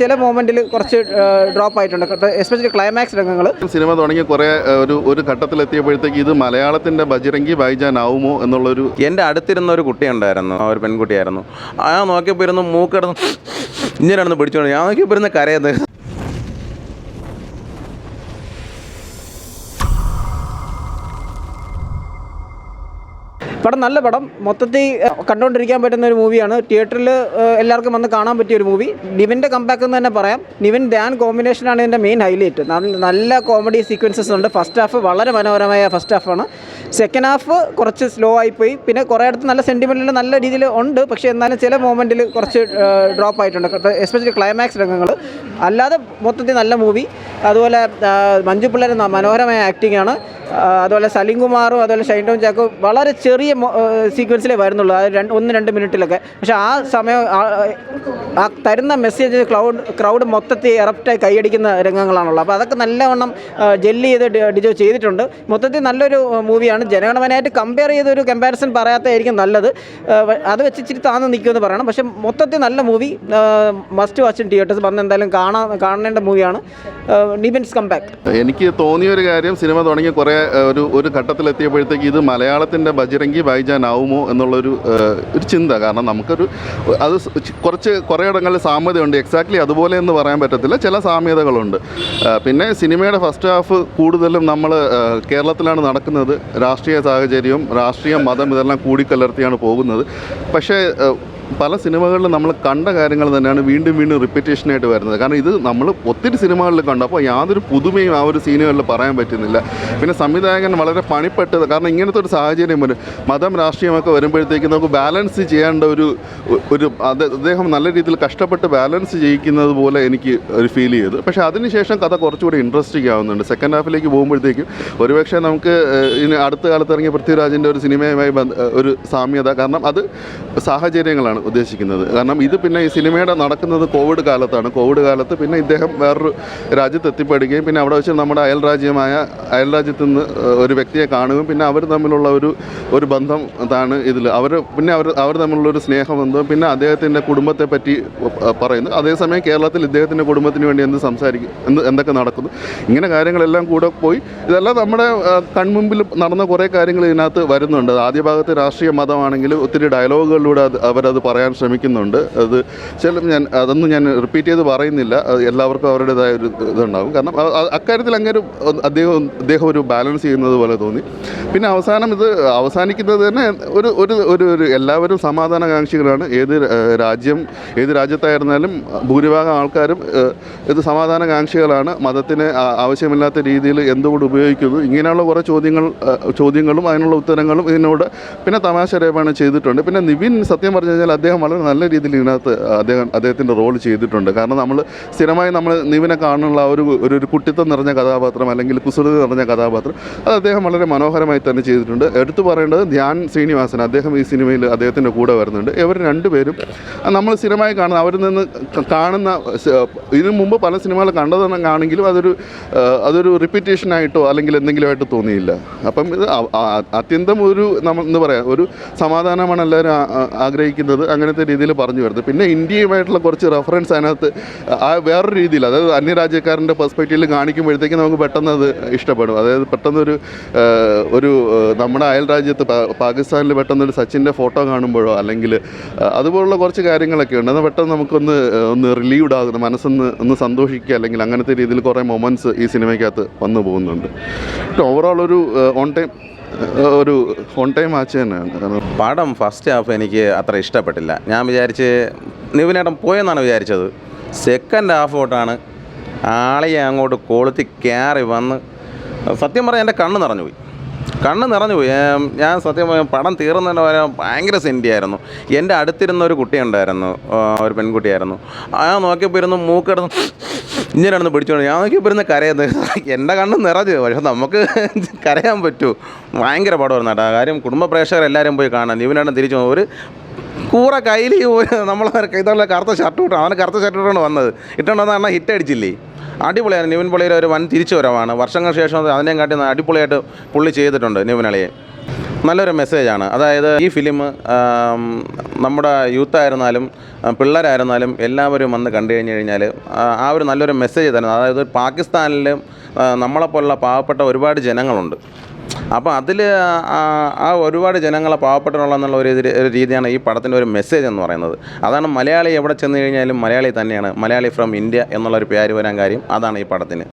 ചില മൊമെന്റിൽ കുറച്ച് ഡ്രോപ്പ് ആയിട്ടുണ്ട്, എസ്പെഷ്യലി ക്ലൈമാക്സ് രംഗങ്ങൾ. സിനിമ തുടങ്ങി കുറേ ഒരു ഘട്ടത്തിലെത്തിയപ്പോഴത്തേക്ക് ഇത് മലയാളത്തിൻ്റെ ബജരംഗി ഭായിജാൻ ആവുമോ എന്നുള്ളൊരു. എൻ്റെ അടുത്തിരുന്ന ഒരു കുട്ടിയുണ്ടായിരുന്നു, ഒരു പെൺകുട്ടിയായിരുന്നു. ഞാൻ നോക്കിയപ്പോൾ ഇരുന്ന് മൂക്കിടന്ന് ഇങ്ങനെയാണെന്ന് പിടിച്ചോണ്ട് ഞാൻ നോക്കിയപ്പോൾ ഇരുന്ന് കരയുന്നത്. പടം നല്ല പടം, മൊത്തത്തിൽ കണ്ടുകൊണ്ടിരിക്കാൻ പറ്റുന്ന ഒരു മൂവിയാണ്. തിയേറ്ററിൽ എല്ലാവർക്കും വന്ന് കാണാൻ പറ്റിയ ഒരു മൂവി. നിവിൻ്റെ കംബാക്ക് എന്ന് തന്നെ പറയാം. നിവിൻ ധ്യാൻ കോമ്പിനേഷനാണ് ഇതിൻ്റെ മെയിൻ ഹൈലൈറ്റ്. നല്ല കോമഡി സീക്വൻസസ് ഉണ്ട്. ഫസ്റ്റ് ഹാഫ് വളരെ മനോഹരമായ ഫസ്റ്റ് ഹാഫാണ്. സെക്കൻഡ് ഹാഫ് കുറച്ച് സ്ലോ ആയിപ്പോയി. പിന്നെ കുറേ അടുത്ത് നല്ല സെൻറ്റിമെൻറ്റിൽ നല്ല രീതിയിൽ ഉണ്ട്, പക്ഷേ എന്നാലും ചില മൊമെൻറ്റിൽ കുറച്ച് ഡ്രോപ്പ് ആയിട്ടുണ്ട്, എസ്പെഷ്യലി ക്ലൈമാക്സ് രംഗങ്ങൾ. അല്ലാതെ മൊത്തത്തിൽ നല്ല മൂവി. അതുപോലെ മഞ്ജു പിള്ളേർ മനോഹരമായ ആക്ടിംഗ് ആണ്. അതുപോലെ സലീം കുമാറും അതുപോലെ ഷൈൻ ടോം ചാക്കോയും വളരെ ചെറിയ സീക്വൻസിലേ വരുന്നുള്ളൂ, അത് 1-2 മിനിറ്റിലൊക്കെ. പക്ഷേ ആ സമയം ആ തരുന്ന മെസ്സേജ് ക്രൗഡ് മൊത്തത്തിൽ എറപ്റ്റായി കൈയടിക്കുന്ന രംഗങ്ങളാണുള്ളത്. അപ്പോൾ അതൊക്കെ നല്ലവണ്ണം ജെല്ലി ചെയ്ത് ഡിജോ ചെയ്തിട്ടുണ്ട്. മൊത്തത്തിൽ നല്ലൊരു മൂവിയാണ്. ജനഗണമനയായിട്ട് കമ്പയർ ചെയ്തൊരു കമ്പാരിസൺ പറയാത്തതായിരിക്കും നല്ലത്. അത് വെച്ച് ഇച്ചിരി താന്ന് നിൽക്കുമെന്ന് പറയണം. പക്ഷേ മൊത്തത്തിൽ നല്ല movie, must watch in theatres. വന്ന് എന്തായാലും കാണേണ്ട മൂവിയാണ് നിവിൻസ് കംബാക്ക്. എനിക്ക് തോന്നിയൊരു കാര്യം, സിനിമ തുടങ്ങി കുറേ ഒരു ഘട്ടത്തിലെത്തിയപ്പോഴത്തേക്ക് ഇത് മലയാളത്തിൻ്റെ ബജരംഗി ഭായിജാൻ ആവുമോ എന്നുള്ളൊരു ചിന്ത. കാരണം നമുക്കൊരു അത് കുറേ ഇടങ്ങളിൽ സാമ്യതയുണ്ട്. എക്സാക്ട്ലി അതുപോലെ എന്ന് പറയാൻ പറ്റത്തില്ല, ചില സാമ്യതകളുണ്ട്. പിന്നെ സിനിമയുടെ ഫസ്റ്റ് ഹാഫ് കൂടുതലും നമ്മൾ കേരളത്തിലാണ് നടക്കുന്നത്. രാഷ്ട്രീയ സാഹചര്യവും രാഷ്ട്രീയ മതം ഇതെല്ലാം കൂടിക്കലർത്തിയാണ് പോകുന്നത്. പക്ഷേ പല സിനിമകളിലും നമ്മൾ കണ്ട കാര്യങ്ങൾ തന്നെയാണ് വീണ്ടും വീണ്ടും റിപ്പീറ്റേഷനായിട്ട് വരുന്നത്. കാരണം ഇത് നമ്മൾ ഒത്തിരി സിനിമകളിൽ കണ്ടു, അപ്പോൾ യാതൊരു പുതുമയും ആ ഒരു സീനുകളിൽ പറയാൻ പറ്റുന്നില്ല. പിന്നെ സംവിധായകൻ വളരെ പണിപ്പെട്ടത്, കാരണം ഇങ്ങനത്തെ ഒരു സാഹചര്യം വരും, മതം രാഷ്ട്രീയമൊക്കെ വരുമ്പോഴത്തേക്ക് നമുക്ക് ബാലൻസ് ചെയ്യേണ്ട ഒരു അദ്ദേഹം നല്ല രീതിയിൽ കഷ്ടപ്പെട്ട് ബാലൻസ് ചെയ്യിക്കുന്നത് പോലെ എനിക്ക് ഒരു ഫീൽ ചെയ്തു. പക്ഷേ അതിനുശേഷം കഥ കുറച്ചുകൂടി ഇൻട്രസ്റ്റിംഗ് ആവുന്നുണ്ട്. സെക്കൻഡ് ഹാഫിലേക്ക് പോകുമ്പോഴത്തേക്കും ഒരുപക്ഷെ നമുക്ക് ഇനി അടുത്ത കാലത്ത് ഇറങ്ങിയ പൃഥ്വിരാജിൻ്റെ ഒരു സിനിമയുമായി ഒരു സാമ്യത, കാരണം അത് സാഹചര്യങ്ങളാണ് ഉദ്ദേശിക്കുന്നത്. കാരണം ഇത് പിന്നെ ഈ സിനിമയുടെ നടക്കുന്നത് കോവിഡ് കാലത്താണ്. കോവിഡ് കാലത്ത് പിന്നെ ഇദ്ദേഹം വേറൊരു രാജ്യത്ത് എത്തിപ്പെടുകയും പിന്നെ അവിടെ വെച്ച് നമ്മുടെ അയൽരാജ്യത്തു നിന്ന് ഒരു വ്യക്തിയെ കാണുകയും പിന്നെ അവർ തമ്മിലുള്ള ഒരു ബന്ധം താണ് ഇതിൽ. അവർ തമ്മിലുള്ളൊരു സ്നേഹബന്ധം, പിന്നെ അദ്ദേഹത്തിൻ്റെ കുടുംബത്തെ പറ്റി പറയുന്നു. അതേസമയം കേരളത്തിൽ ഇദ്ദേഹത്തിൻ്റെ കുടുംബത്തിന് വേണ്ടി എന്തൊക്കെ നടക്കുന്നു, ഇങ്ങനെ കാര്യങ്ങളെല്ലാം കൂടെ പോയി. ഇതെല്ലാം നമ്മുടെ കൺമുമ്പിൽ നടന്ന കുറേ കാര്യങ്ങൾ ഇതിനകത്ത് വരുന്നുണ്ട്. ആദ്യ ഭാഗത്ത് രാഷ്ട്രീയ മതമാണെങ്കിലും ഒത്തിരി ഡയലോഗുകളിലൂടെ അവരത് പറയാൻ ശ്രമിക്കുന്നുണ്ട്. അതൊന്നും ഞാൻ റിപ്പീറ്റ് ചെയ്ത് പറയുന്നില്ല, എല്ലാവർക്കും അവരുടേതായ ഒരു ഇതുണ്ടാകും. കാരണം അക്കാര്യത്തിൽ അങ്ങനെ അദ്ദേഹം ഒരു ബാലൻസ് ചെയ്യുന്നത് പോലെ തോന്നി. പിന്നെ ഇത് അവസാനിക്കുന്നത് തന്നെ ഒരു എല്ലാവരും സമാധാനകാംക്ഷികളാണ്. ഏത് രാജ്യത്തായിരുന്നാലും ഭൂരിഭാഗം ആൾക്കാരും ഇത് സമാധാനകാംക്ഷികളാണ്. മതത്തിന് ആവശ്യമില്ലാത്ത രീതിയിൽ എന്തുകൊണ്ട് ഉപയോഗിക്കുന്നു, ഇങ്ങനെയുള്ള കുറേ ചോദ്യങ്ങളും അതിനുള്ള ഉത്തരങ്ങളും ഇതിനോട് പിന്നെ തമാശ രേഖയാണ് ചെയ്തിട്ടുണ്ട്. പിന്നെ നിവിൻ സത്യം പറഞ്ഞു കഴിഞ്ഞാൽ അദ്ദേഹം വളരെ നല്ല രീതിയിൽ ഇതിനകത്ത് അദ്ദേഹത്തിൻ്റെ റോൾ ചെയ്തിട്ടുണ്ട്. കാരണം സ്ഥിരമായി നമ്മൾ നിവിനെ കാണുന്നുള്ള ഒരു കുട്ടിത്തം നിറഞ്ഞ കഥാപാത്രം അല്ലെങ്കിൽ കുസൃതി നിറഞ്ഞ കഥാപാത്രം അത് അദ്ദേഹം വളരെ മനോഹരമായി തന്നെ ചെയ്തിട്ടുണ്ട്. എടുത്തു പറയേണ്ടത് ധ്യാൻ ശ്രീനിവാസൻ, അദ്ദേഹം ഈ സിനിമയിൽ അദ്ദേഹത്തിൻ്റെ കൂടെ വരുന്നുണ്ട്. ഇവർ രണ്ടുപേരും നമ്മൾ സ്ഥിരമായി കാണുന്ന അവരിൽ നിന്ന് കാണുന്ന ഇതിനു മുമ്പ് പല സിനിമകൾ കണ്ടതാണെങ്കിലും അതൊരു റിപ്പീറ്റേഷനായിട്ടോ അല്ലെങ്കിൽ എന്തെങ്കിലുമായിട്ട് തോന്നിയില്ല. അപ്പം ഇത് അത്യന്തം എന്താ പറയുക, ഒരു സമാധാനമാണ് എല്ലാവരും ആഗ്രഹിക്കുന്നത്, അങ്ങനത്തെ രീതിയിൽ പറഞ്ഞു വരുന്നത്. പിന്നെ ഇന്ത്യയുമായിട്ടുള്ള കുറച്ച് റെഫറൻസ് അതിനകത്ത് വേറൊരു രീതിയിൽ, അതായത് അന്യരാജ്യക്കാരൻ്റെ പെർസ്പെക്റ്റീവിൽ കാണിക്കുമ്പോഴത്തേക്കും നമുക്ക് പെട്ടെന്ന് അത് ഇഷ്ടപ്പെടും. അതായത് പെട്ടെന്നൊരു നമ്മുടെ അയൽ രാജ്യത്ത് പാകിസ്ഥാനിൽ പെട്ടെന്നൊരു സച്ചിൻ്റെ ഫോട്ടോ കാണുമ്പോഴോ അല്ലെങ്കിൽ അതുപോലുള്ള കുറച്ച് കാര്യങ്ങളൊക്കെ ഉണ്ട്. അത് പെട്ടെന്ന് നമുക്കൊന്ന് റിലീവ്ഡ് ആകുന്നു, മനസ്സൊന്ന് സന്തോഷിക്കുക, അല്ലെങ്കിൽ അങ്ങനത്തെ രീതിയിൽ കുറേ മൊമെൻറ്റ്സ് ഈ സിനിമയ്ക്കകത്ത് വന്നു പോകുന്നുണ്ട്. ഓവറോൾ ഒരു ഓൺ ടൈം വാച്ച് തന്നെയാണ്. പടം ഫസ്റ്റ് ഹാഫ് എനിക്ക് അത്ര ഇഷ്ടപ്പെട്ടില്ല. ഞാൻ വിചാരിച്ച് നിവിനേട്ടൻ പോയെന്നാണ് വിചാരിച്ചത്. സെക്കൻഡ് ഹാഫ് തൊട്ടാണ് ആളെ അങ്ങോട്ട് കൊളുത്തി കയറി വന്ന് സത്യം പറഞ്ഞാൽ എൻ്റെ കണ്ണ് നിറഞ്ഞുപോയി. ഞാൻ സത്യം പടം തീർന്നതിൻ്റെ വരെ ഭയങ്കര സെൻറ്റിയായിരുന്നു. എൻ്റെ അടുത്തിരുന്ന ഒരു കുട്ടിയുണ്ടായിരുന്നു, ഒരു പെൺകുട്ടിയായിരുന്നു. ഞാൻ നോക്കിയപ്പോൾ ഇരുന്ന് മൂക്കിടന്ന് ഇങ്ങനെയാണെന്ന് പിടിച്ചോണ്ട് ഞാൻ നോക്കിയപ്പോൾ ഇരുന്ന് കരയുന്നത്. എൻ്റെ കണ്ണ് നിറഞ്ഞു. പക്ഷെ നമുക്ക് കരയാൻ പറ്റൂ. ഭയങ്കര പടമായിരുന്നു കേട്ടോ. കാര്യം കുടുംബ പ്രേക്ഷകരെല്ലാവരും പോയി കാണാൻ. നിവിനേട്ടൻ തിരിച്ചു ഒരു കൂറ കയ്യിൽ ഇതുള്ള കറുത്ത ഷർട്ട് ഇട്ടു. അവന് കറുത്ത ഷർട്ട് ഇട്ടുകൊണ്ട് വന്നത് പറഞ്ഞാൽ ഹിറ്റ് അടിച്ചില്ലേ. അടിപൊളിയാണ്. നിവിൻ പൊളിയുടെ ഒരു വൻ തിരിച്ചു വരവാണ്. വർഷങ്ങൾക്ക് ശേഷം അതിനെയും കാട്ടി അടിപൊളിയായിട്ട് പുള്ളി ചെയ്തിട്ടുണ്ട് നിവിൻ അളിയെ. നല്ലൊരു മെസ്സേജാണ്. അതായത് ഈ ഫിലിം നമ്മുടെ യൂത്തായിരുന്നാലും പിള്ളേരായിരുന്നാലും എല്ലാവരും വന്ന് കണ്ടു കഴിഞ്ഞ് കഴിഞ്ഞാൽ ആ ഒരു നല്ലൊരു മെസ്സേജ് തരുന്നത്. അതായത് പാകിസ്ഥാനിലും നമ്മളെപ്പോലുള്ള പാവപ്പെട്ട ഒരുപാട് ജനങ്ങളുണ്ട്. അപ്പോൾ അതിൽ ആ ഒരുപാട് ജനങ്ങളെ പാവപ്പെട്ടവരുള്ള ഒരു രീതിയാണ് ഈ പടത്തിൻ്റെ ഒരു മെസ്സേജ് എന്ന് പറയുന്നത്. അതാണ് മലയാളി എവിടെ ചെന്ന് കഴിഞ്ഞാലും മലയാളി തന്നെയാണ്, മലയാളി ഫ്രം ഇന്ത്യ എന്നുള്ളൊരു പേര് വരാൻ കാര്യം അതാണ് ഈ പടത്തിന്.